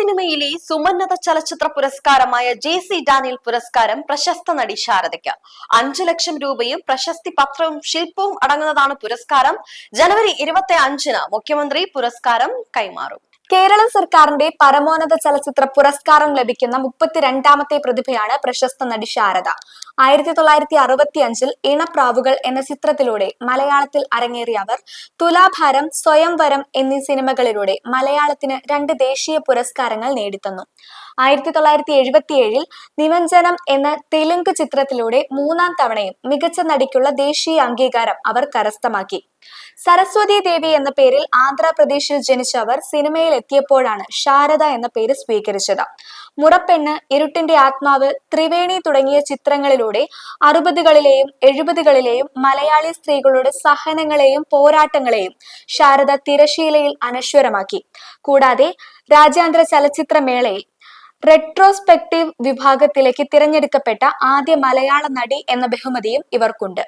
സിനിമയിലെ സുമന്നത ചലച്ചിത്ര പുരസ്കാരമായ JC. Daniel പുരസ്കാരം പ്രശസ്ത നടി ശാരദയ്ക്ക് 5 ലക്ഷം രൂപയും പ്രശസ്തി പത്രവും ശില്പവും അടങ്ങുന്നതാണ് പുരസ്കാരം. ജനുവരി 25-ന് മുഖ്യമന്ത്രി പുരസ്കാരം കൈമാറും. കേരള സർക്കാരിന്റെ പരമോന്നത ചലച്ചിത്ര പുരസ്കാരം ലഭിക്കുന്ന 32ാമത്തെ പ്രതിഭയാണ് പ്രശസ്ത നടി ശാരദ. 1965-ൽ ഇണപ്രാവുകൾ എന്ന ചിത്രത്തിലൂടെ മലയാളത്തിൽ അരങ്ങേറിയ അവർ തുലാഭാരം, സ്വയംവരം എന്നീ സിനിമകളിലൂടെ മലയാളത്തിന് 2 ദേശീയ പുരസ്കാരങ്ങൾ നേടിത്തന്നു. 1977-ൽ നിമഞ്ജനം എന്ന തെലുങ്ക് ചിത്രത്തിലൂടെ 3ാം തവണയും മികച്ച നടിക്കുള്ള ദേശീയ അംഗീകാരം അവർ കരസ്ഥമാക്കി. സരസ്വതി ദേവി എന്ന പേരിൽ ആന്ധ്രാപ്രദേശിൽ ജനിച്ച അവർ സിനിമയിൽ എത്തിയപ്പോഴാണ് ശാരദ എന്ന പേര് സ്വീകരിച്ചത്. മുറപ്പെണ്ണ്, ഇരുട്ടിന്റെ ആത്മാവ്, ത്രിവേണി തുടങ്ങിയ ചിത്രങ്ങളിലൂടെ 60കളിലെയും 70കളിലെയും മലയാളി സ്ത്രീകളുടെ സഹനങ്ങളെയും പോരാട്ടങ്ങളെയും ശാരദ തിരശീലയിൽ അനശ്വരമാക്കി. കൂടാതെ രാജ്യാന്തര ചലച്ചിത്രമേളയിൽ റെട്രോസ്പെക്റ്റീവ് വിഭാഗത്തിലേക്ക് തിരഞ്ഞെടുക്കപ്പെട്ട ആദ്യ മലയാള നടി എന്ന ബഹുമതിയും ഇവർക്കുണ്ട്.